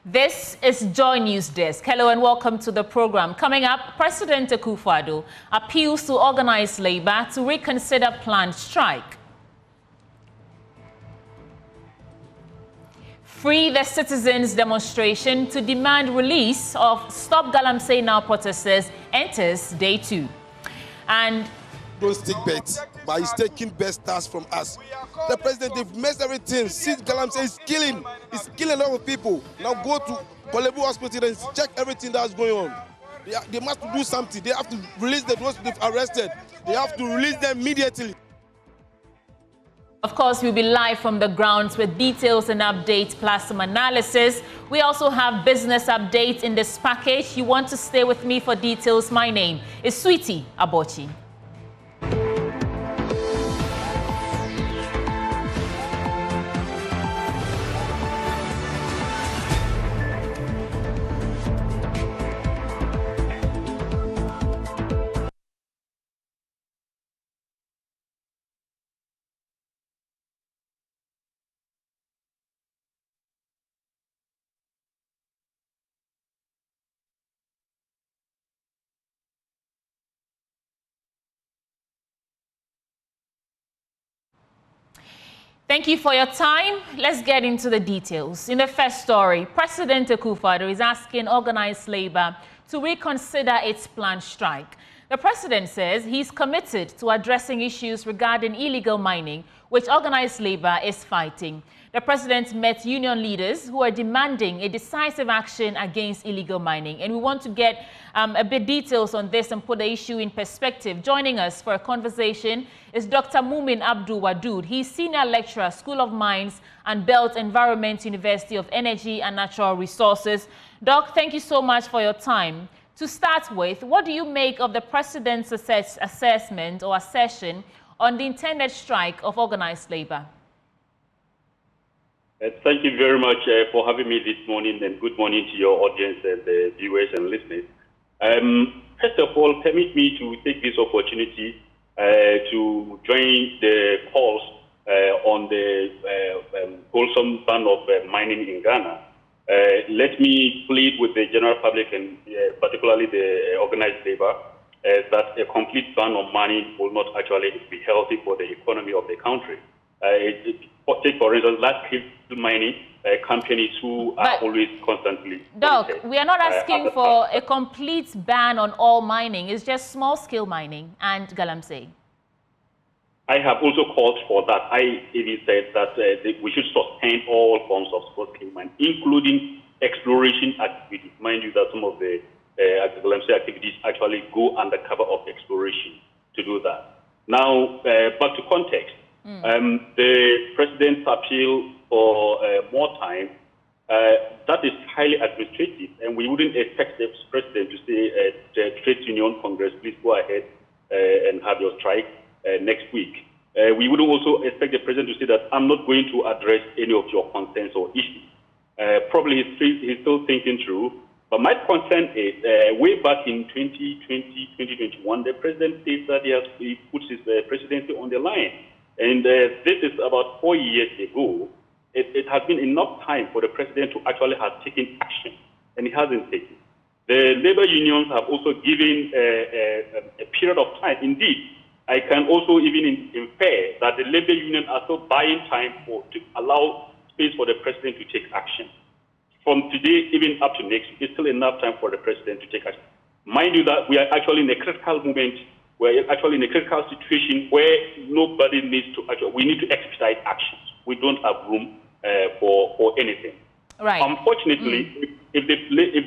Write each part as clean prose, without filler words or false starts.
This is Joy News Desk. Hello and welcome to the program. Coming up, President Akufo-Addo appeals to organized labor to reconsider planned strike. Free the Citizens demonstration to demand release of Stop Galamsey Now protesters enters day 2. And don't stick bets, but he's taking best tasks from us. The president, they've messed everything. See, Galamsey is killing a lot of people. Now go to Kolebu Hospital and check everything that's going on. They must do something. They have to release the those they've arrested. They have to release them immediately. Of course, we'll be live from the grounds with details and updates plus some analysis. We also have business updates in this package. You want to stay with me for details. My name is Sweetie Abochi. Thank you for your time. Let's get into the details. In the first story, President Akufo-Addo is asking organized labor to reconsider its planned strike. The president says he's committed to addressing issues regarding illegal mining, which organized labor is fighting. The president met union leaders who are demanding a decisive action against illegal mining. And we want to get a bit details on this and put the issue in perspective. Joining us for a conversation is Dr. Mumin Abdul Wadud. He's Senior Lecturer, School of Mines and Belt Environment, University of Energy and Natural Resources. Doc, thank you so much for your time. To start with, what do you make of the president's assessment or assertion on the intended strike of organized labor? Thank you very much for having me this morning, and good morning to your audience and viewers and listeners. First of all, permit me to take this opportunity to join the calls on the wholesome ban of mining in Ghana. Let me plead with the general public and particularly the organized labor that a complete ban on mining will not actually be healthy for the economy of the country. Take, for instance, large-scale mining companies who are always constantly... Doc, we are not asking for a complete ban on all mining. It's just small-scale mining and Galamsey. I have also called for that. I even said that we should suspend all forms of small-scale mining, including exploration activities. Mind you that some of the Galamsey activities actually go under cover of exploration to do that. Now, back to context. The president's appeal for more time, that is highly administrative, and we wouldn't expect the president to say, the trade union congress, please go ahead and have your strike next week. We would also expect the president to say that I'm not going to address any of your concerns or issues. Probably he's still thinking through, but my concern is way back in 2020, 2021, the president says that he puts his presidency on the line. And this is about 4 years ago. It has been enough time for the president to actually have taken action, and he hasn't taken. The labor unions have also given a period of time. Indeed, I can also even infer that the labor unions are still buying time to allow space for the president to take action. From today, even up to next week, it's still enough time for the president to take action. Mind you that we are actually in a critical moment. We're actually in a critical situation where nobody needs to actually, we need to expedite actions. We don't have room for anything. Right. Unfortunately, if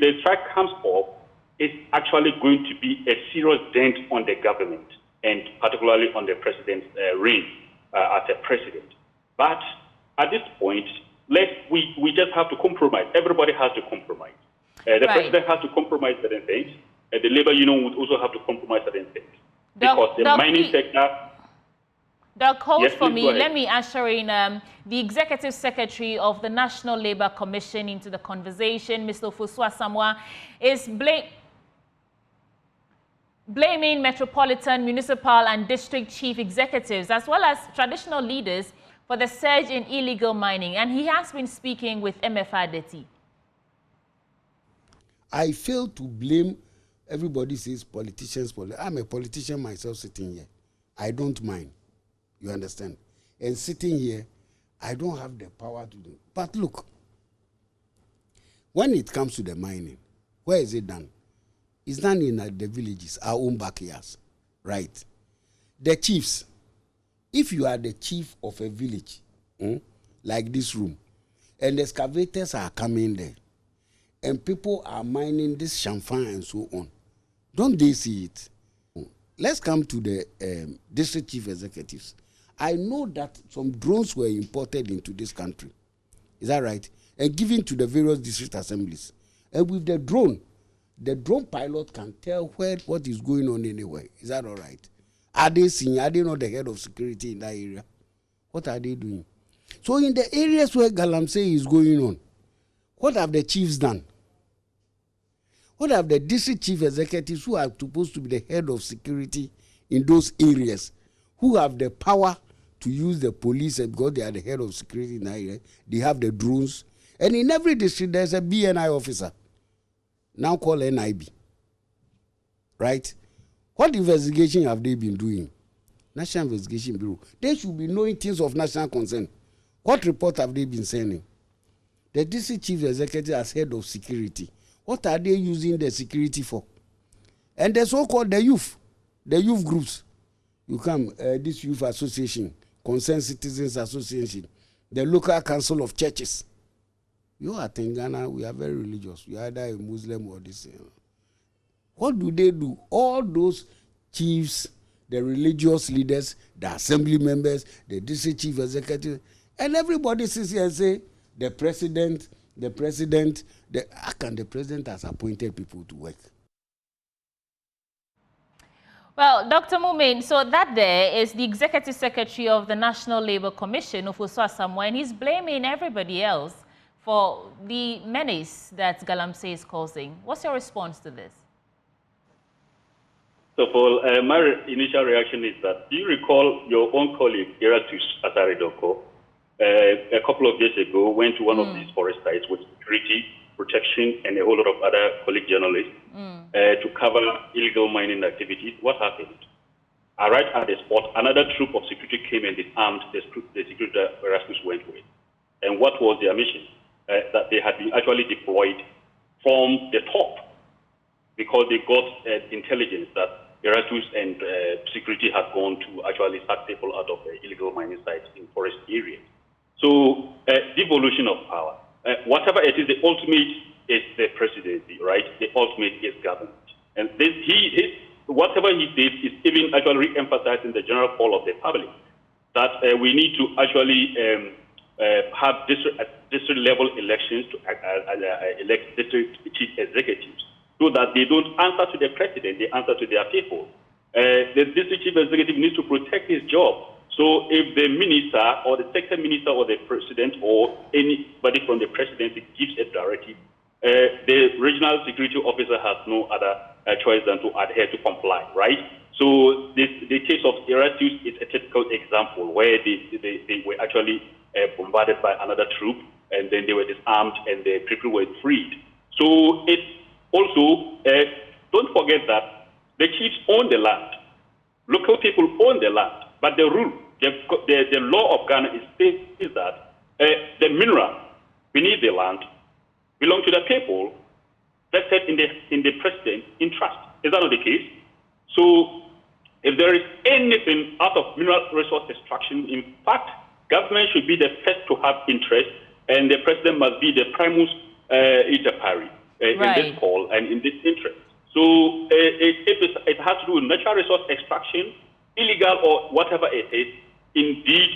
the strike comes up, it's actually going to be a serious dent on the government and particularly on the president's reign as a president. But at this point, we just have to compromise. Everybody has to compromise. The president has to compromise certain things. The labor union would also have to compromise certain things. Because the mining sector... Doc, hold for me. Let me usher in the Executive Secretary of the National Labour Commission into the conversation. Mr. Fusua Samoa is blaming metropolitan, municipal and district chief executives as well as traditional leaders for the surge in illegal mining. And he has been speaking with MFR Deti. I fail to blame. Everybody says politicians. I'm a politician myself sitting here. I don't mind. You understand? And sitting here, I don't have the power to do. But look, when it comes to the mining, where is it done? It's done in the villages, our own backyards, right? The chiefs, if you are the chief of a village, like this room, and the excavators are coming there, and people are mining this champagne and so on, don't they see it? Let's come to the district chief executives. I know that some drones were imported into this country. Is that right? And given to the various district assemblies. And with the drone pilot can tell what is going on anywhere. Is that all right? Are they seeing? Are they not the head of security in that area? What are they doing? So in the areas where Galamsey is going on, what have the chiefs done? What have the district chief executives who are supposed to be the head of security in those areas, who have the power to use the police, and because they are the head of security in that area, they have the drones. And in every district, there's a BNI officer, now called NIB. Right? What investigation have they been doing? National Investigation Bureau. They should be knowing things of national concern. What report have they been sending? The district chief executive as head of security. What are they using the security for? And the so-called the youth groups. You come, this youth association, Concerned Citizens Association, the local council of churches. You are in Ghana, we are very religious. We are either a Muslim or this. What do they do? All those chiefs, the religious leaders, the assembly members, the district chief executive, and everybody sits here and say, the president, how can the president has appointed people to work? Well, Dr. Mumin, so that there is the Executive Secretary of the National Labour Commission, Ofosu Asamoah, and he's blaming everybody else for the menace that Galamsey is causing. What's your response to this? So, Paul, my initial reaction is that, do you recall your own colleague, Eratus Asaridoko, a couple of years ago, went to one of these forest sites with security, protection, and a whole lot of other colleague journalists to cover illegal mining activities? What happened? Right at the spot, another troop of security came and disarmed the security that Erasmus went with. And what was their mission? That they had been actually deployed from the top, because they got intelligence that Erasmus and security had gone to actually sack people out of illegal mining sites in forest areas. So devolution of power. Whatever it is, the ultimate is the presidency, right? The ultimate is government. And whatever he did is even actually re-emphasizing the general call of the public that we need to actually have district-level elections to elect district chief executives, so that they don't answer to the president, they answer to their people. The district chief executive needs to protect his job. So if the minister or the sector minister or the president or anybody from the presidency gives a directive, the regional security officer has no other choice than to adhere to comply, right? So the case of Erasmus is a typical example where they were actually bombarded by another troop, and then they were disarmed and the people were freed. So it's also, don't forget that the chiefs own the land. Local people own the land. But the rule, the law of Ghana is that the mineral beneath the land belong to the people vested in the president in trust. Is that not the case? So if there is anything out of mineral resource extraction, in fact, government should be the first to have interest, and the president must be the primus inter pares in this call and in this interest. So it has to do with natural resource extraction, illegal or whatever it is. Indeed,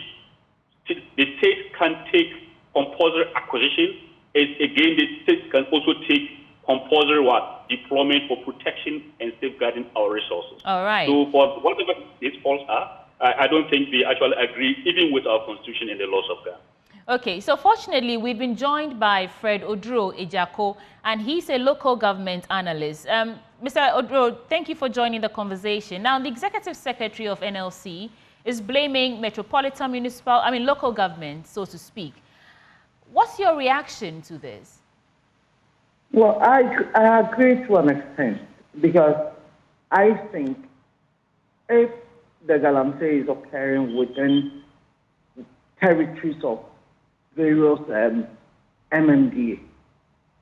the state can take compulsory acquisition. Again, the state can also take compulsory deployment for protection and safeguarding our resources. All right. So for whatever these faults are, I don't think they actually agree even with our constitution and the laws of Ghana. Okay, so fortunately, we've been joined by Fred Oduro Ejako, and he's a local government analyst. Mr. Oduro, thank you for joining the conversation. Now, the Executive Secretary of NLC is blaming local government, so to speak. What's your reaction to this? Well, I agree to an extent because I think if the Galamsey is occurring within territories of various MMDA,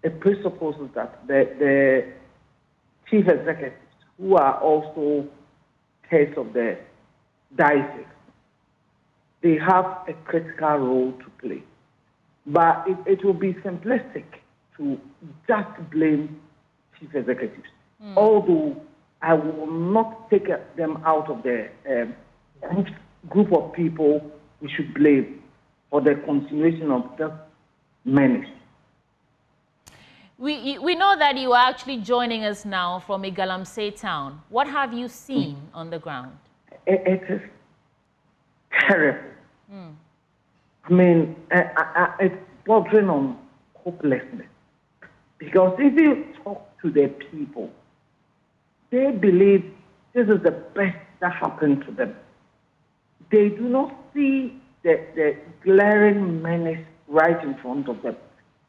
it presupposes that the chief executives, who are also heads of the diocese, they have a critical role to play. But it will be simplistic to just blame chief executives, although I will not take them out of the group of people we should blame for the continuation of this menace. We know that you are actually joining us now from a Galamsey town. What have you seen on the ground? It is terrible. I mean, it's bordering on hopelessness. Because if you talk to the people, they believe this is the best that happened to them. They do not see the glaring menace right in front of them.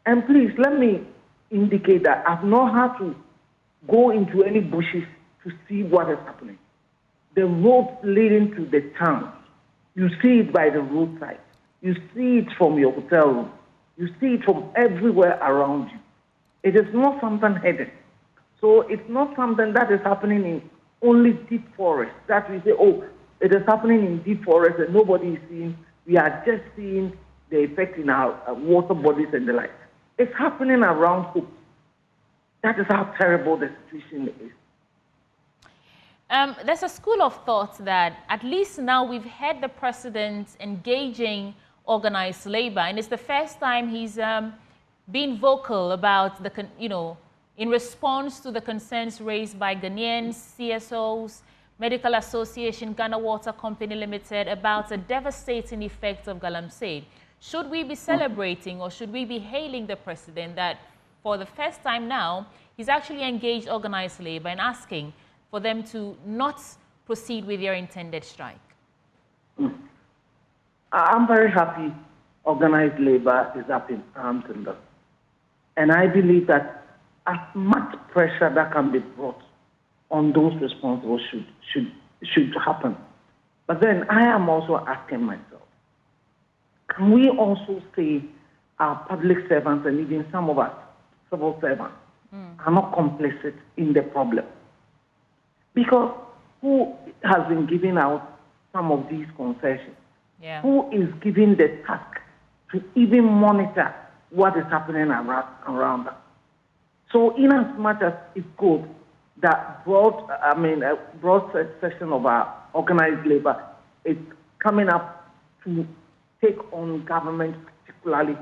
And please, let me indicate that I've not had to go into any bushes to see what is happening. The roads leading to the town, you see it by the roadside. You see it from your hotel room. You see it from everywhere around you. It is not something hidden. So it's not something that is happening in only deep forest. That we say, oh, it is happening in deep forest and nobody is seeing. We are just seeing the effect in our water bodies and the like. It's happening around Hope. That is how terrible the situation is. There's a school of thought that at least now we've had the president engaging organized labor, and it's the first time he's been vocal about in response to the concerns raised by Ghanaians, CSOs, Medical Association, Ghana Water Company Limited about the devastating effects of Galamsey. Should we be celebrating or should we be hailing the president that for the first time now, he's actually engaged organized labor and asking for them to not proceed with their intended strike? I'm very happy organized labor is up in arms in this. And I believe that as much pressure that can be brought on those responsible should happen. But then I am also asking myself, can we also say our public servants and even some of us civil servants are not complicit in the problem? Because who has been giving out some of these concessions? Yeah. Who is giving the task to even monitor what is happening around us? So in as much as it's good that broad section of our organized labor is coming up to take on government particularly,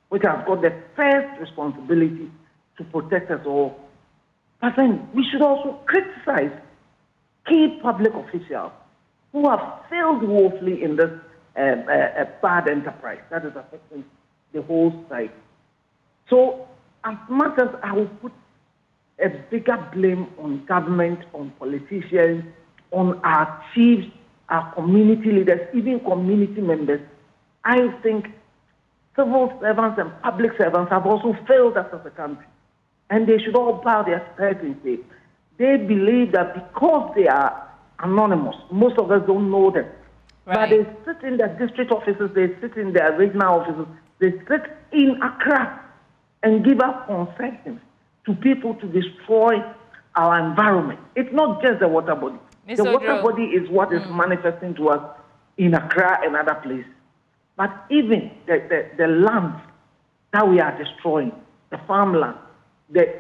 which has got the first responsibility to protect us all. But then we should also criticize key public officials who have failed woefully in this bad enterprise that is affecting the whole society. So as much as I will put a bigger blame on government, on politicians, on our chiefs, our community leaders, even community members, I think civil servants and public servants have also failed us as a country. And they should all bow their heads and say, they believe that because they are anonymous, most of us don't know them. Right. But they sit in their district offices, they sit in their regional offices, they sit in Accra and give us concessions to people to destroy our environment. It's not just the water body. The water body is what is manifesting to us in Accra and other places. But even the land that we are destroying, the farmland, the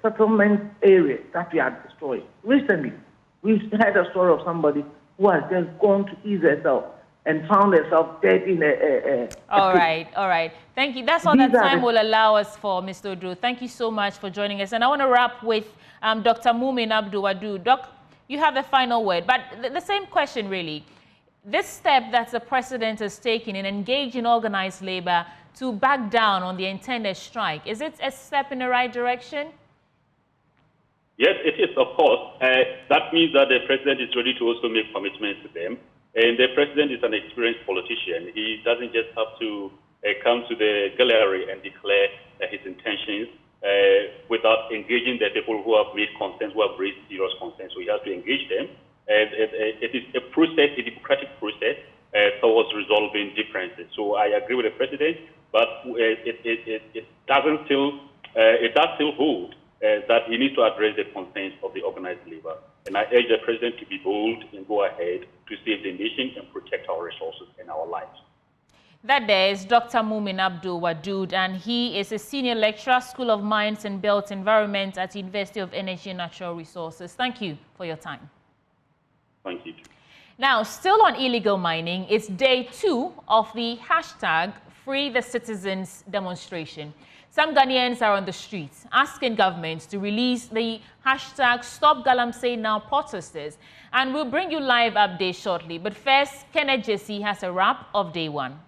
settlement area that we are destroying. Recently, we've heard a story of somebody who has just gone to ease herself and found herself dead in a all right. Thank you. That's all that time will allow us for, Mr. Oduro. Thank you so much for joining us. And I want to wrap with Dr. Mumin Abdul-Wadu. Doc, you have the final word. But the same question, really. This step that the president has taken in engaging organized labor to back down on the intended strike, is it a step in the right direction? Yes, it is, of course. That means that the president is ready to also make commitments to them. And the president is an experienced politician. He doesn't just have to come to the gallery and declare his engaging the people who have made concerns, who have raised serious concerns. So he has to engage them. It is a process, a democratic process towards resolving differences. So I agree with the president, but it does still hold that he needs to address the concerns of the organized labor. And I urge the president to be bold and go ahead to save the nation and protect our resources and our lives. That day is Dr. Mumin Abdul Wadud, and he is a senior lecturer, School of Mines and Built Environment at University of Energy and Natural Resources. Thank you for your time. Thank you. Now, still on illegal mining, it's day 2 of the hashtag Free the Citizens demonstration. Some Ghanaians are on the streets asking governments to release the hashtag Stop Galamsey Now protesters. And we'll bring you live updates shortly. But first, Kenneth Jesse has a wrap of day 1.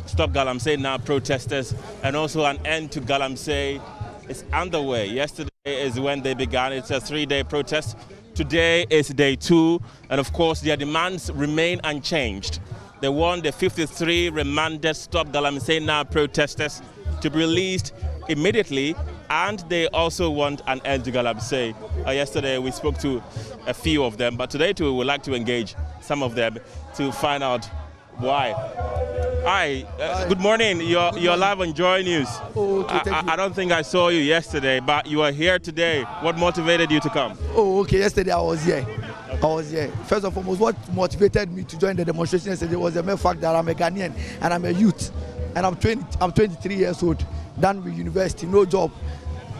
Stop Galamsey Now protesters and also an end to Galamsey is underway. Yesterday is when they began. It's a 3-day protest. Today is day 2, and of course their demands remain unchanged. They want the 53 remanded Stop Galamsey Now protesters to be released immediately, and they also want an end to Galamsey. Yesterday we spoke to a few of them, but today too we would like to engage some of them to find out why. Hi, good morning. You're live on Joy News. Oh, okay, I don't think I saw you yesterday, but you are here today. What motivated you to come? Oh, okay. Yesterday I was here. First and foremost, what motivated me to join the demonstration yesterday was the mere fact that I'm a Ghanaian and I'm a youth, and I'm 23 years old, done with university, no job,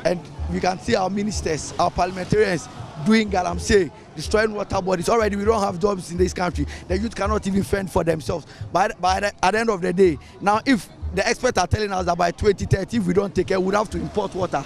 and we can see our ministers, our parliamentarians doing Galamsey, destroying water bodies. Already we don't have jobs in this country. The youth cannot even fend for themselves. But at the end of the day, now if the experts are telling us that by 2030, if we don't take care, we'll have to import water.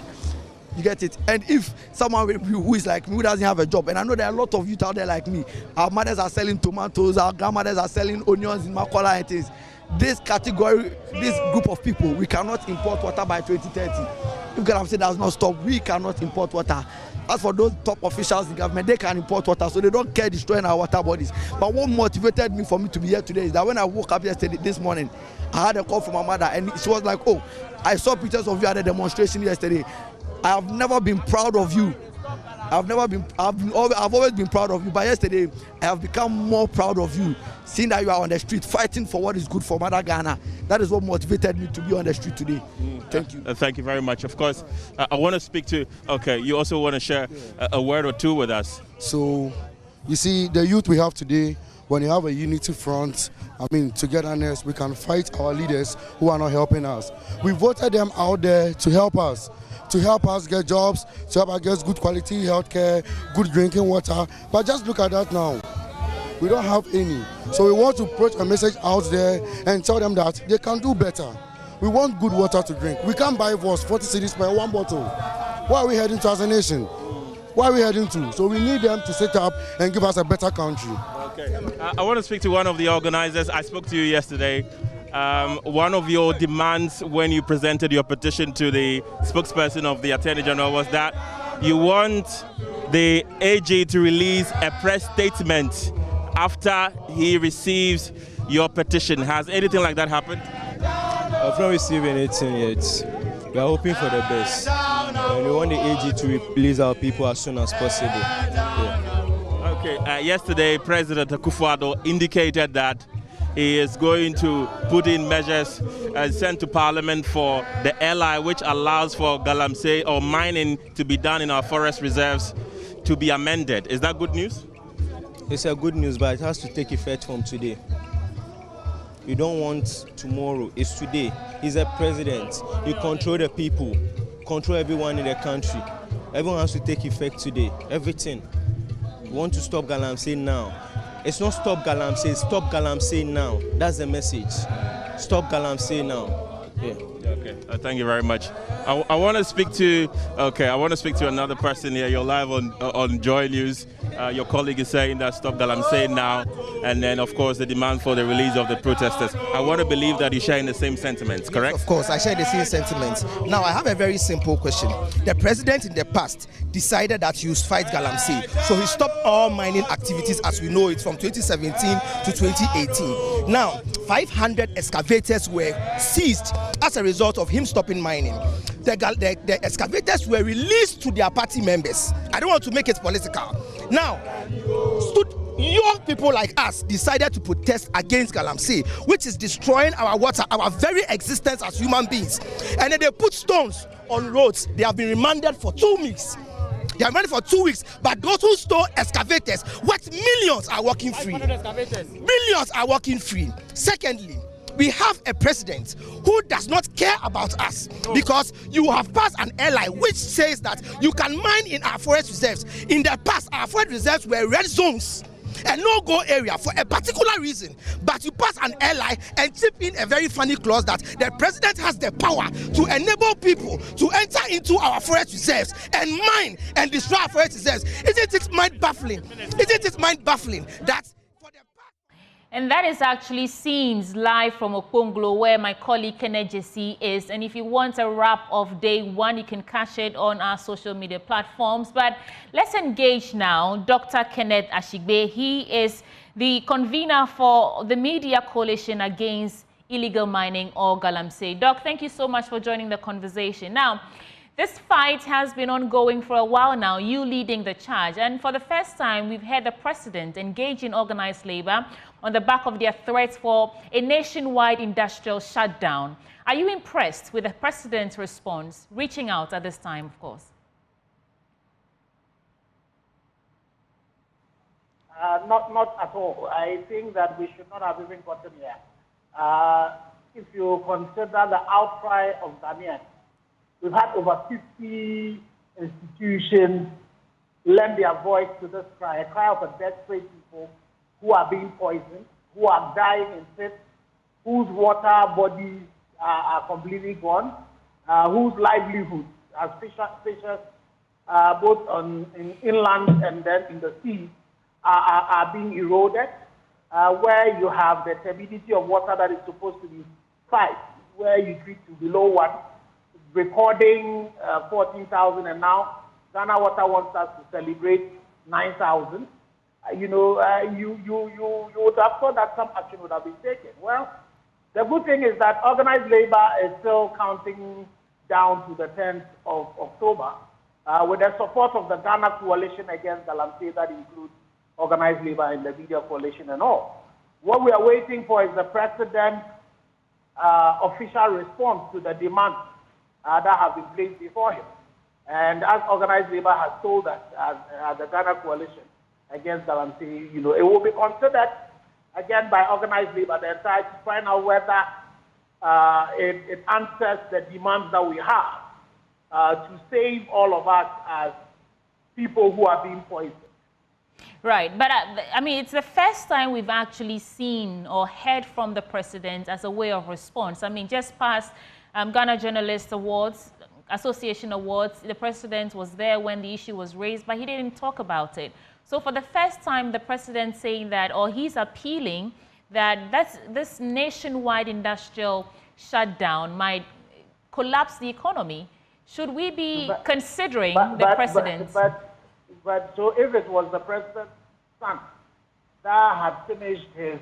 You get it? And if someone who is like me, who doesn't have a job, and I know there are a lot of youth out there like me, our mothers are selling tomatoes, our grandmothers are selling onions in Makola and things. This category, this group of people, we cannot import water by 2030. If Galamsey does not stop, we cannot import water. As for those top officials in government, they can import water, so they don't care destroying our water bodies. But what motivated me for me to be here today is that when I woke up this morning, I had a call from my mother, and she was like, "Oh, I saw pictures of you at the demonstration yesterday. I have never been proud of you. I've always been proud of you, but yesterday I have become more proud of you, seeing that you are on the street fighting for what is good for Mother Ghana." That is what motivated me to be on the street today. Thank you. Thank you very much. Of course, I want to speak to, you also want to share a word or two with us. So, you see, the youth we have today, when you have a unity front, togetherness, we can fight our leaders who are not helping us. We voted them out there to help us get jobs, to help us get good quality healthcare, good drinking water. But just look at that now. We don't have any. So we want to put a message out there and tell them that they can do better. We want good water to drink. We can't buy for 40 cedis per one bottle. Where are we heading to as a nation? Where are we heading to? So we need them to sit up and give us a better country. Okay. I want to speak to one of the organizers. I spoke to you yesterday. One of your demands when you presented your petition to the spokesperson of the Attorney General was that you want the AG to release a press statement after he receives your petition. Has anything like that happened? I've not received anything yet. We are hoping for the best. And we want the AG to release our people as soon as possible. Yeah. Okay. Yesterday, President Akufo-Addo indicated that he is going to put in measures sent to Parliament for the LI, which allows for Galamsey or mining to be done in our forest reserves to be amended. Is that good news? It's a good news, but it has to take effect from today. We don't want tomorrow, it's today. He's a president. You control the people, control everyone in the country. Everyone has to take effect today, everything. We want to stop Galamsey now. It's not stop Galamsey, it's stop Galamsey now. That's the message. Stop Galamsey now. Yeah. Okay. Thank you very much. I want to speak to. I want to speak to another person here. You're live on Joy News. Your colleague is saying that stop Galamsey now, and then of course the demand for the release of the protesters. I want to believe that you're sharing the same sentiments, correct? Yes, of course, I share the same sentiments. Now I have a very simple question. The president in the past decided that he would fight Galamsey, so he stopped all mining activities as we know it from 2017 to 2018. Now 500 excavators were seized as a result result of him stopping mining. The excavators were released to their party members. I don't want to make it political. Now, young people like us decided to protest against Galamsey, which is destroying our water, our very existence as human beings. And then they put stones on roads. They have been remanded for 2 weeks. They are remanded for 2 weeks. But those who stole excavators, what millions are working free? Millions are working free. Secondly, we have a president who does not care about us, because you have passed an airline which says that you can mine in our forest reserves. In the past, our forest reserves were red zones, a no-go area for a particular reason, but you pass an airline and chip in a very funny clause that the president has the power to enable people to enter into our forest reserves and mine and destroy our forest reserves. Isn't it mind-baffling? Isn't it mind-baffling that... And that is actually scenes live from Okponglo, where my colleague Kenneth Jesse is. And if you want a wrap of day one, you can catch it on our social media platforms. But let's engage now Dr. Kenneth Ashigbe. He is the convener for the Media Coalition Against Illegal Mining, or Galamsey. Doc, thank you so much for joining the conversation. Now, this fight has been ongoing for a while now, you leading the charge. And for the first time, we've had the president engage in organized labor on the back of their threats for a nationwide industrial shutdown. Are you impressed with the president's response, reaching out at this time, of course? Not at all. I think that we should not have even gotten here. If you consider the outcry of Ghanaians, we've had over 50 institutions lend their voice to this cry, a cry of a desperate people who are being poisoned, who are dying in pits, whose water bodies are completely gone, whose livelihoods as fishers, both in inland and then in the sea, are being eroded, where you have the turbidity of water that is supposed to be 5, where you treat to below 1, recording 14,000, and now Ghana Water wants us to celebrate 9,000. You would have thought that some action would have been taken. Well, the good thing is that organized labor is still counting down to the 10th of October with the support of the Ghana Coalition Against Galamsey, that includes organized labor and the Media Coalition and all. What we are waiting for is the president's official response to the demands that have been placed before him. And as organized labor has told us, as the Ghana Coalition Against Galamsey, it will be considered again by organized labor, the entire, to find out whether it answers the demands that we have to save all of us as people who are being poisoned. Right, but I mean, it's the first time we've actually seen or heard from the president as a way of response. I mean, just past Ghana Journalist Awards, Association Awards, the president was there when the issue was raised, but he didn't talk about it. So for the first time, the president saying that, or he's appealing that this nationwide industrial shutdown might collapse the economy. Should we be considering the president? But so if it was the president's son that had finished his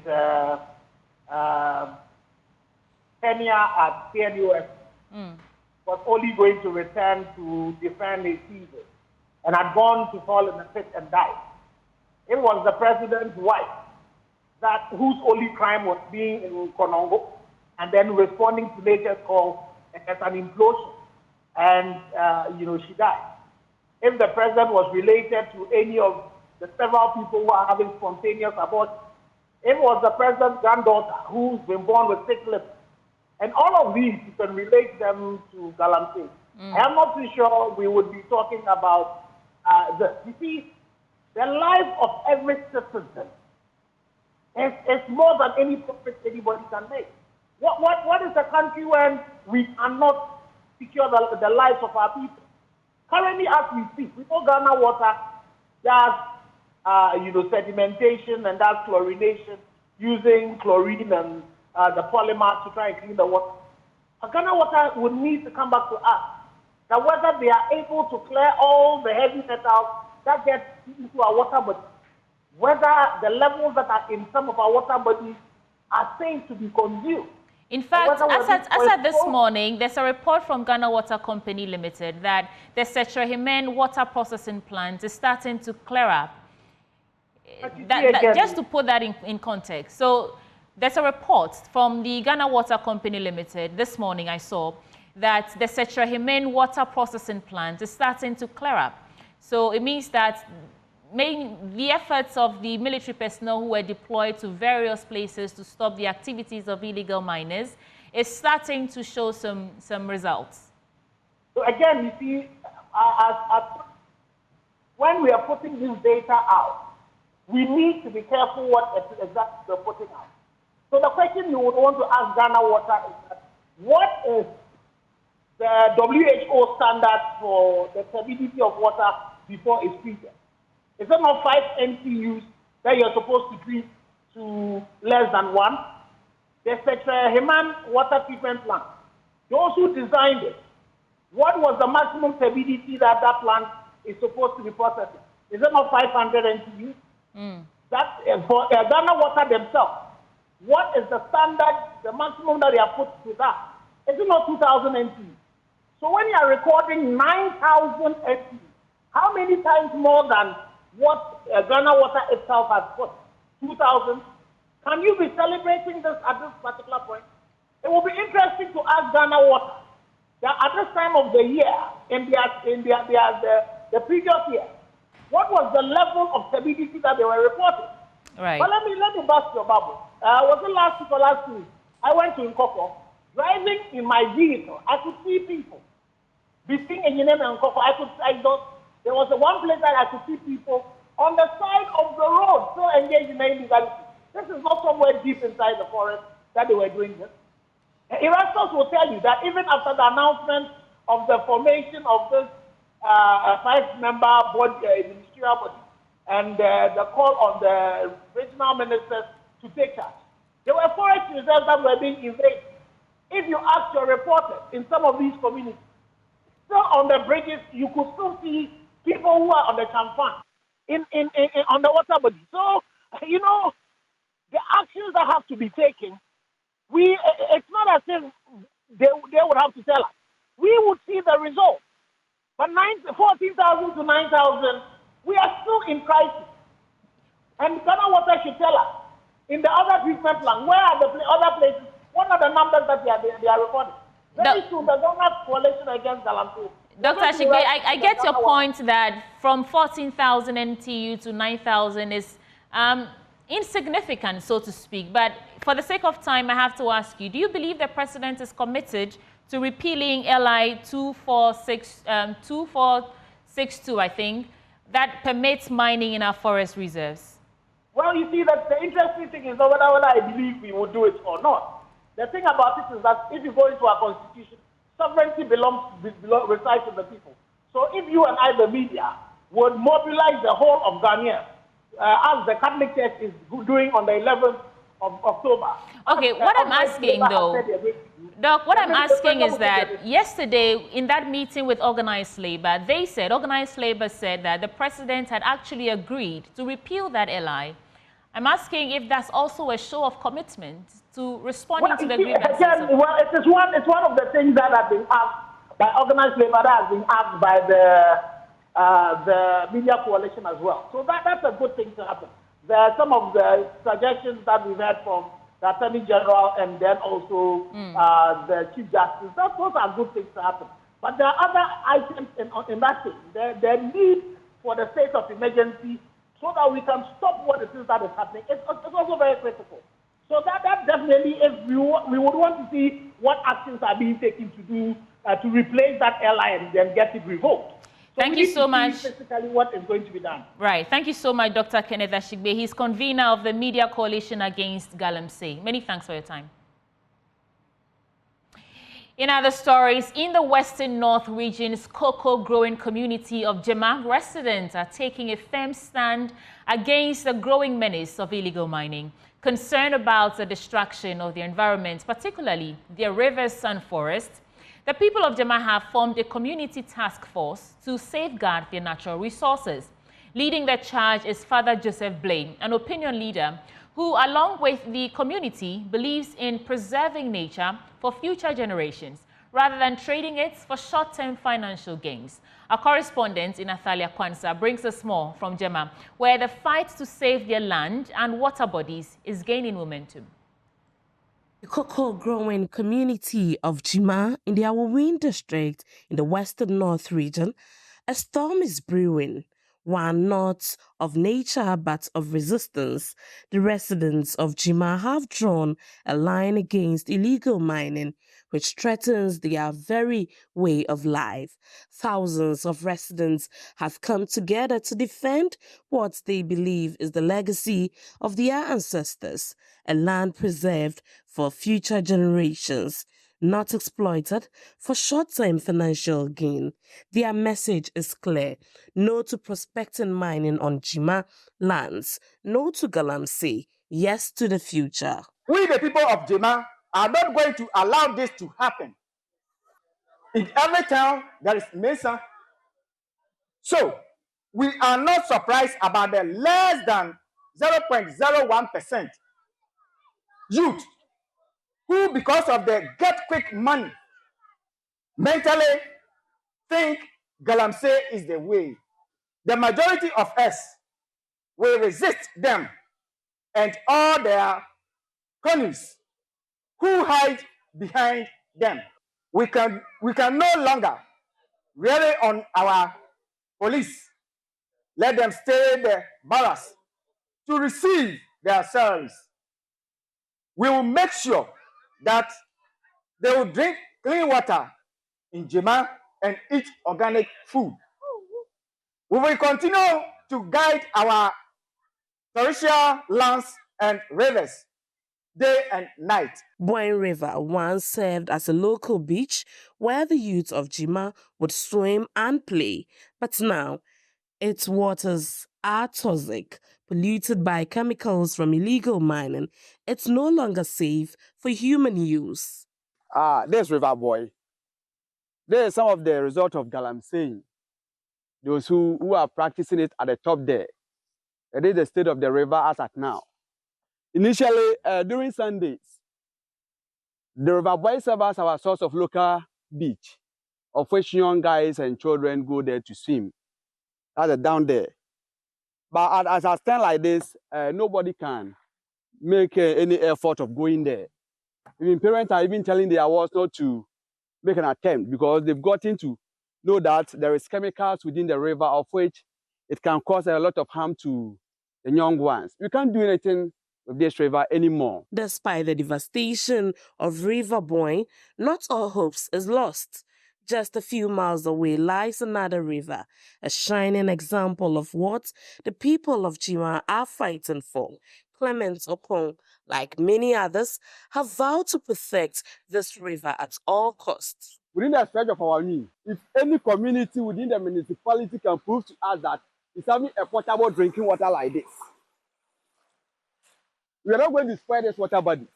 tenure at PNUS, was only going to return to defend his thesis and had gone to fall in the pit and die. It was the president's wife whose only crime was being in Konongo and then responding to nature's call as an implosion, and she died. If the president was related to any of the several people who are having spontaneous abortion, it was the president's granddaughter who's been born with 6 lips. And all of these, you can relate them to Galamsey. I'm not too sure we would be talking about this. You see, the life of every citizen is more than any profit anybody can make. What is a country when we cannot secure the lives of our people? Currently, as we speak, with all Ghana Water, there's sedimentation and that's chlorination, using chlorine and the polymer to try and clean the water. Ghana Water would need to come back to us, that whether they are able to clear all the heavy metals that get into our water bodies, whether the levels that are in some of our water bodies are safe to be consumed. In fact, as at this morning, there's a report from Ghana Water Company Limited that the Setrahimen water processing plant is starting to clear up. Just to put that in context. So there's a report from the Ghana Water Company Limited this morning I saw that the Setrahimen water processing plant is starting to clear up. So it means that the efforts of the military personnel who were deployed to various places to stop the activities of illegal miners is starting to show some results. So again, you see, when we are putting this data out, we need to be careful what exactly we're putting out. So the question you would want to ask Ghana Water is that, what is the WHO standard for the turbidity of water before it's treated? Is it not 5 NTUs that you're supposed to treat to less than 1? The Setrahimen water treatment plant, those who designed it, what was the maximum turbidity that that plant is supposed to be processing? Is it not 500 NTUs? That for Ghana Water themselves, what is the standard, the maximum that they have put to that? Is it not 2,000 NTUs? So when you are recording 9,000 NTUs, how many times more than what Ghana Water itself has put? 2,000? Can you be celebrating this at this particular point? It will be interesting to ask Ghana Water that at this time of the year, in the previous year, what was the level of turbidity that they were reporting? Right. But let me burst your bubble. Was it last week or last week? I went to Nkoko. Driving in my vehicle, I could see people between Enyinem and Nkoko. There was one place that I could see people on the side of the road so engaged in illegality. This is not somewhere deep inside the forest that they were doing this. Erastus will tell you that even after the announcement of the formation of this 5-member body, ministerial body, and the call on the regional ministers to take charge, there were forest reserves that were being invaded. If you ask your reporters in some of these communities, still on the bridges, you could still see people who are on the Champan on the water body. So, you know, the actions that have to be taken, it's not as if they would have to tell us. We would see the results. But 14,000 to 9,000, we are still in crisis. And Ghana Water should tell us, in the other treatment plant, where are the other places, what are the numbers that they are recording? Very soon, the Ghana Coalition Against Galamsey. Dr. Ashigbe, I get your point that from 14,000 NTU to 9,000 is insignificant, so to speak. But for the sake of time, I have to ask you, do you believe the president is committed to repealing LI 2462, I think, that permits mining in our forest reserves? Well, you see, that the interesting thing is not whether I believe we will do it or not. The thing about it is that if you go into our constitution, sovereignty resides with the people. So if you and I, the media, would mobilize the whole of Ghanaians, as the Catholic Church is doing on the 11th of October. Okay, what I'm asking though, Doc, what I'm asking is that yesterday in that meeting with organized labor, organized labor said that the president had actually agreed to repeal that LI. I'm asking if that's also a show of commitment to responding to the grievances. Well, it's one of the things that have been asked by organized labor, that has been asked by the media coalition as well. So that's a good thing to happen. There are some of the suggestions that we've heard from the Attorney General and then also the Chief Justice. Those are good things to happen. But there are other items in that thing. The need for the state of emergency so that we can stop what it is that is happening. It's also very critical. So that definitely, if we would want to see what actions are being taken to do to replace that LI and then get it revoked. So thank you so much. Basically, what is going to be done. Right. Thank you so much, Dr. Kenneth Ashigbe. He's convener of the Media Coalition Against Galamsey. Many thanks for your time. In other stories, in the Western North region's cocoa-growing community of Jema, residents are taking a firm stand against the growing menace of illegal mining, concerned about the destruction of their environment, particularly their rivers and forests. The people of Jema have formed a community task force to safeguard their natural resources. Leading the charge is Father Joseph Blaine, an opinion leader who, along with the community, believes in preserving nature for future generations rather than trading it for short-term financial gains. Our correspondent in Athalia Kwanzaa brings us more from Jema, where the fight to save their land and water bodies is gaining momentum. The cocoa-growing community of Jima in the Awawin district in the Western North region, a storm is brewing. One not of nature but of resistance, the residents of Jima have drawn a line against illegal mining, which threatens their very way of life. Thousands of residents have come together to defend what they believe is the legacy of their ancestors, a land preserved for future generations, not exploited for short-term financial gain. Their message is clear: no to prospecting mining on Jima lands, no to Galamsey, yes to the future. We, the people of Jima, are not going to allow this to happen. In every town, there is Mesa. So, we are not surprised about the less than 0.01% youth who, because of the get-quick money, mentally think Galamsey is the way. The majority of us will resist them and all their cronies who hide behind them. We can no longer rely on our police. Let them stay the barracks to receive their salaries. We will make sure that they will drink clean water in Jima and eat organic food. We will continue to guide our terrestrial lands and rivers day and night. Boyne River once served as a local beach where the youth of Jima would swim and play, but now its waters are toxic, polluted by chemicals from illegal mining. It's no longer safe for human use. This river boy, there is some of the result of Galamsey. Those who are practicing it at the top there. It is the state of the river as at now. Initially, during Sundays, the river boy serves as our source of local beach, of which young guys and children go there to swim. That's down there. But as I stand like this, nobody can make any effort of going there. Even parents are even telling their wards not to make an attempt because they've gotten to know that there is chemicals within the river of which it can cause a lot of harm to the young ones. You can't do anything with this river anymore. Despite the devastation of River Boyne, not all hopes is lost. Just a few miles away lies another river, a shining example of what the people of Jima are fighting for. Clement Opong, like many others, have vowed to protect this river at all costs. Within the stretch of our need, if any community within the municipality can prove to us that it's having a potable drinking water like this, we are not going to spoil this water body.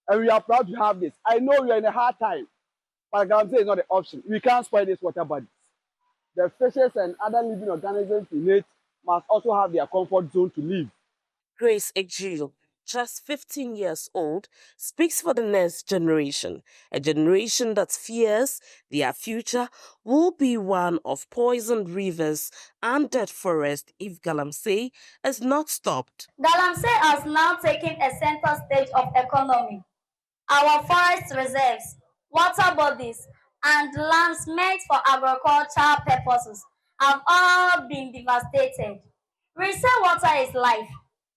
And we are proud to have this. I know we are in a hard time, but Galamsey is not the option. We can't spoil this water body. The fishes and other living organisms in it must also have their comfort zone to live. Grace Ejil, just 15 years old, speaks for the next generation, a generation that fears their future will be one of poisoned rivers and dead forest if Galamsey is not stopped. Galamsey has now taken a center stage of economy. Our forest reserves, water bodies, and lands meant for agricultural purposes have all been devastated. We say water is life.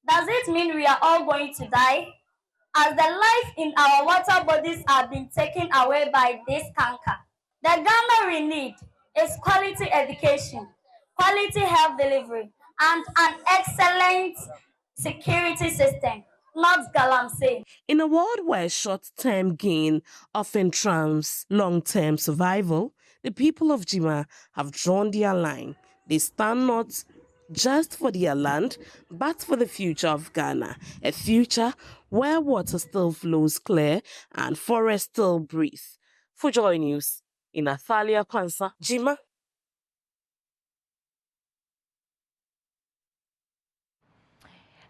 Does it mean we are all going to die? As the life in our water bodies are being taken away by this canker, the Ghana we need is quality education, quality health delivery, and an excellent security system, not Galamsey. In a world where short-term gain often trumps long-term survival, the people of Jima have drawn their line. They stand not just for their land, but for the future of Ghana, a future where water still flows clear and forests still breathe. For Joy News, in Athalia Kwanzaa, Jima.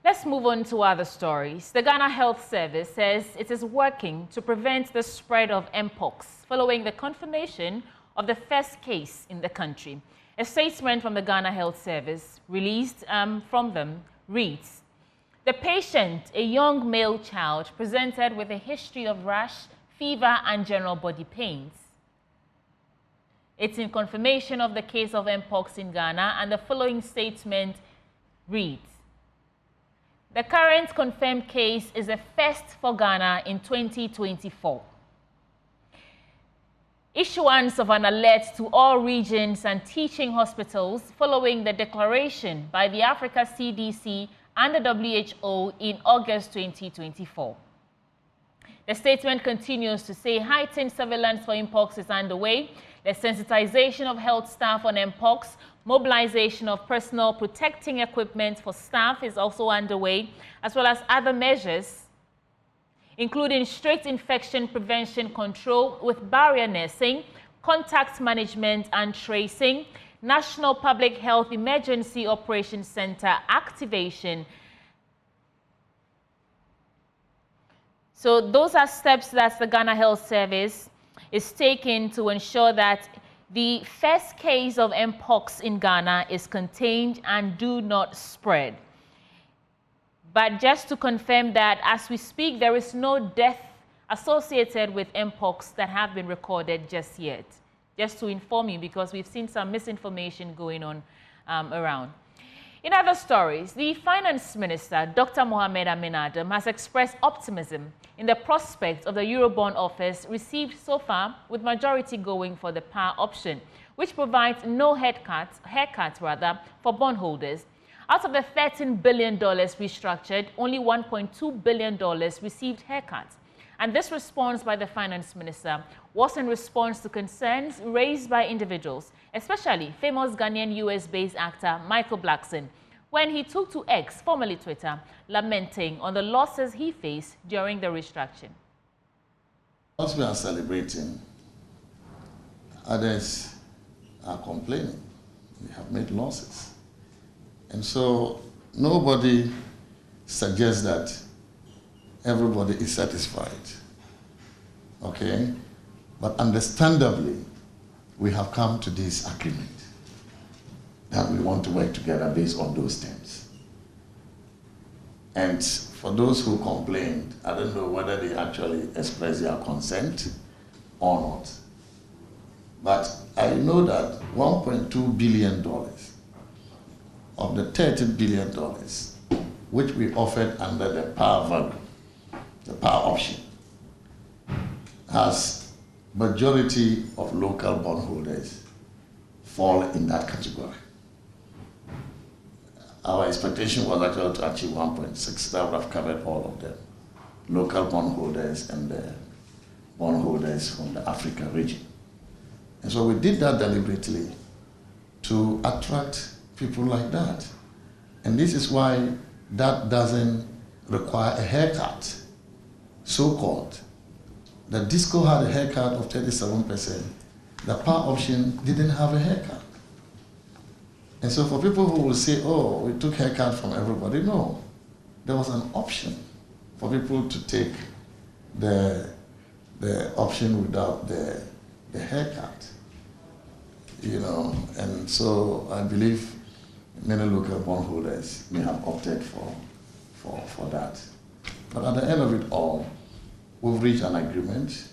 Let's move on to other stories. The Ghana Health Service says it is working to prevent the spread of Mpox following the confirmation of the first case in the country. A statement from the Ghana Health Service released from them reads, "The patient, a young male child, presented with a history of rash, fever and general body pains. It's in confirmation of the case of Mpox in Ghana, and the following statement reads, the current confirmed case is a first for Ghana in 2024. Issuance of an alert to all regions and teaching hospitals following the declaration by the Africa CDC and the WHO in August 2024. The statement continues to say heightened surveillance for Mpox is underway. The sensitization of health staff on Mpox, mobilization of personal protecting equipment for staff is also underway, as well as other measures, including strict infection prevention control with barrier nursing, contact management and tracing, National Public Health Emergency Operations Center activation. So those are steps that the Ghana Health Service is taking to ensure that the first case of Mpox in Ghana is contained and do not spread. But just to confirm that as we speak, there is no death associated with Mpox that have been recorded just yet. Just to inform you, because we've seen some misinformation going on around. In other stories, the Finance Minister, Dr. Mohamed Amin Adam, has expressed optimism in the prospect of the Eurobond offers received so far, with majority going for the par option, which provides no haircut for bondholders. Out of the $13 billion restructured, only $1.2 billion received haircuts. And this response by the Finance Minister was in response to concerns raised by individuals, especially famous Ghanaian US-based actor Michael Blackson, when he took to X, formerly Twitter, lamenting on the losses he faced during the restructuring. As we are celebrating, others are complaining. We have made losses. And so nobody suggests that everybody is satisfied, okay? But understandably, we have come to this agreement that we want to work together based on those terms. And for those who complained, I don't know whether they actually expressed their consent or not. But I know that $1.2 billion of the $30 billion, which we offered under the par value, the par option, has majority of local bondholders fall in that category. Our expectation was actually to achieve 1.6. That would have covered all of them, local bondholders and the bondholders from the Africa region. And so we did that deliberately to attract people like that. And this is why that doesn't require a haircut, so-called. The disco had a haircut of 37%. The par option didn't have a haircut. And so for people who will say, oh, we took haircut from everybody, no. There was an option for people to take the option without the haircut. You know, and so I believe many local bondholders may have opted for that. But at the end of it all, we've reached an agreement.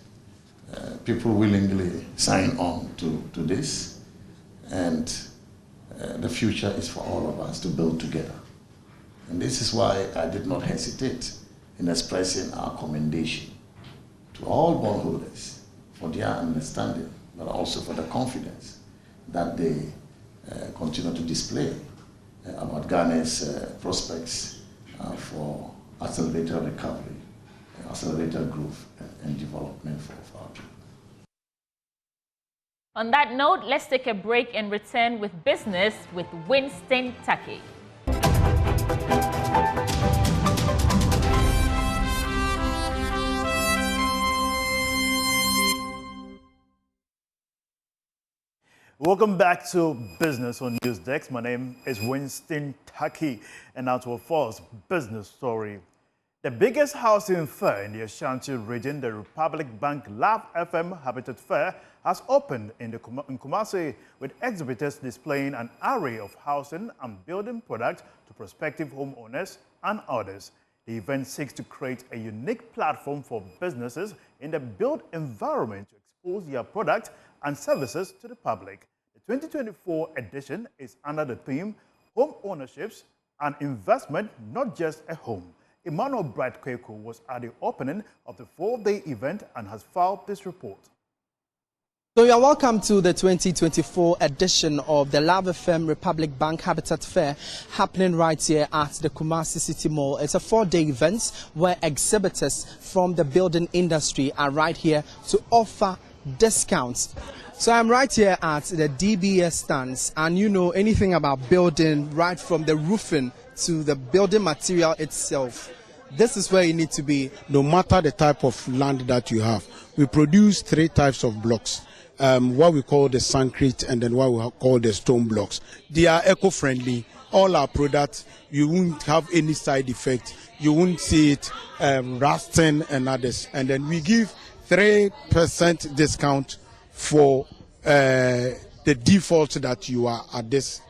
People willingly sign on to this, and the future is for all of us to build together. And this is why I did not hesitate in expressing our commendation to all bondholders for their understanding, but also for the confidence that they continue to display about Ghana's prospects for accelerated recovery, accelerated growth and development for our people. On that note, let's take a break and return with business with Winston Taki. Welcome back to Business on Newsdesk. My name is Winston Taki, and now to our first business story. The biggest housing fair in the Ashanti region, the Republic Bank Love FM Habitat Fair, has opened in Kumasi, with exhibitors displaying an array of housing and building products to prospective homeowners and others. The event seeks to create a unique platform for businesses in the built environment to expose their products and services to the public. The 2024 edition is under the theme Home Ownerships and Investment, Not Just a Home. Emmanuel Bright Kweko was at the opening of the 4-day event and has filed this report. So you are welcome to the 2024 edition of the Love FM Republic Bank Habitat Fair, happening right here at the Kumasi City Mall. It's a 4-day event where exhibitors from the building industry are right here to offer discounts. So I'm right here at the DBS stands, and you know anything about building, right from the roofing to the building material itself. This is where you need to be. No matter the type of land that you have, we produce 3 types of blocks. What we call the concrete and then what we call the stone blocks. They are eco-friendly. All our products, you won't have any side effect. You won't see it rusting and others. And then we give 3% discount for the default that you are at this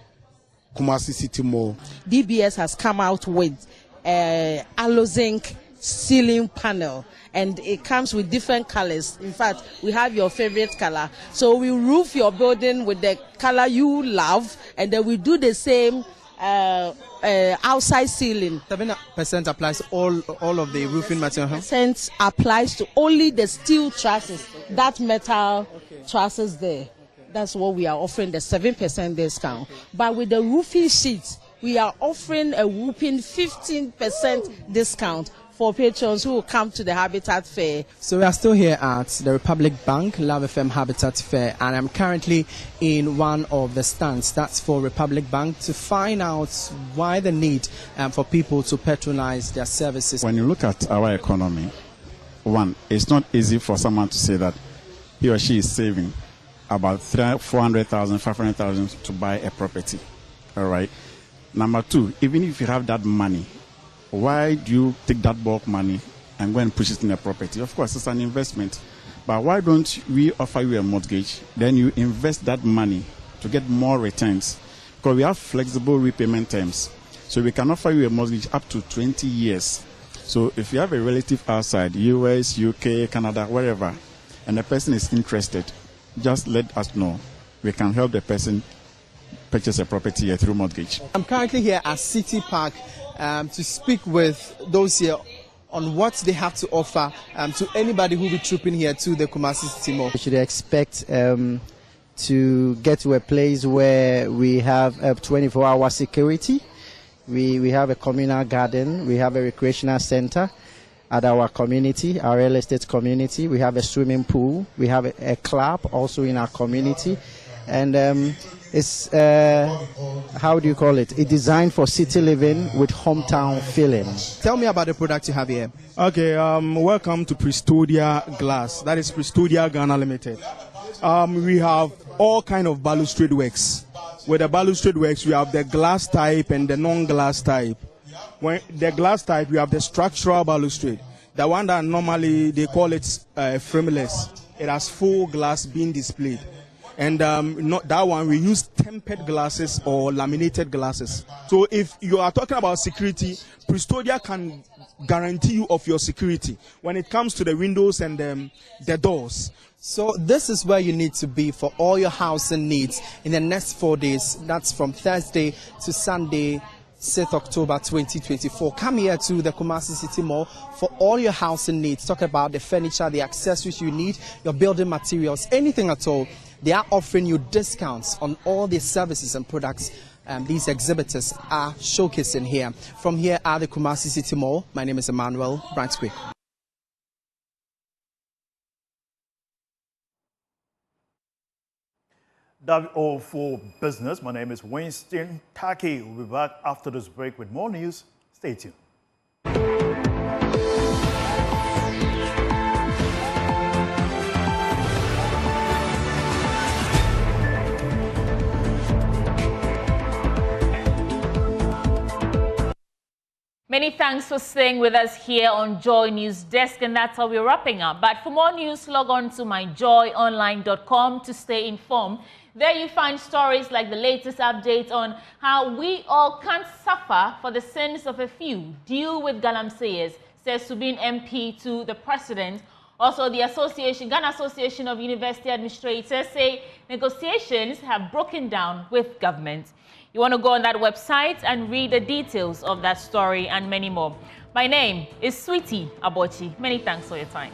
Kumasi City Mall. DBS has come out with Alozinc ceiling panel, and it comes with different colors. In fact, we have your favorite color. So we roof your building with the color you love, and then we do the same outside ceiling. 7% applies to all of the roofing material. 7% applies to only the steel trusses, that metal trusses there. That's what we are offering, the 7% discount. But with the roofing sheets, we are offering a whooping 15% discount for patrons who will come to the Habitat Fair. So we are still here at the Republic Bank Love FM Habitat Fair, and I'm currently in one of the stands. That's for Republic Bank, to find out why the need for people to patronize their services. When you look at our economy, one, it's not easy for someone to say that he or she is saving about 400,000, 500,000 to buy a property. All right. Number two, even if you have that money, why do you take that bulk money and go and push it in a property? Of course, it's an investment. But why don't we offer you a mortgage? Then you invest that money to get more returns. Because we have flexible repayment terms. So we can offer you a mortgage up to 20 years. So if you have a relative outside, US, UK, Canada, wherever, and the person is interested, just let us know. We can help the person purchase a property here through mortgage. I'm currently here at City Park to speak with those here on what they have to offer to anybody who will be trooping here to the Kumasi City Mall. We should expect to get to a place where we have 24-hour security. We have a communal garden. We have a recreational center at our community, our real estate community. We have a swimming pool. We have a club also in our community. And it's, how do you call it? It's designed for city living with hometown feeling. Tell me about the product you have here. Okay, welcome to Prestodia Glass. That is Prestodia Ghana Limited. We have all kind of balustrade works. With the balustrade works, we have the glass type and the non-glass type. When the glass type, we have the structural balustrade. The one that normally they call it frameless. It has full glass being displayed. And not that one, we use tempered glasses or laminated glasses. So if you are talking about security, Prestodia can guarantee you of your security when it comes to the windows and the doors. So this is where you need to be for all your housing needs in the next 4 days. That's from Thursday to Sunday, 6th October 2024. Come here to the Kumasi City Mall for all your housing needs. Talk about the furniture, the accessories you need, your building materials, anything at all. They are offering you discounts on all the services and products these exhibitors are showcasing here. From here at the Kumasi City Mall, my name is Emmanuel Bransquick. That's all for business. My name is Winston Taki. We'll be back after this break with more news. Stay tuned. Many thanks for staying with us here on Joy News Desk, and that's how we're wrapping up. But for more news, log on to myjoyonline.com to stay informed. There you find stories like the latest updates on how we all can't suffer for the sins of a few. Deal with galamseyers, says Subin MP to the president. Also, the Ghana Association of University Administrators say negotiations have broken down with government. You want to go on that website and read the details of that story and many more. My name is Sweetie Abochi. Many thanks for your time.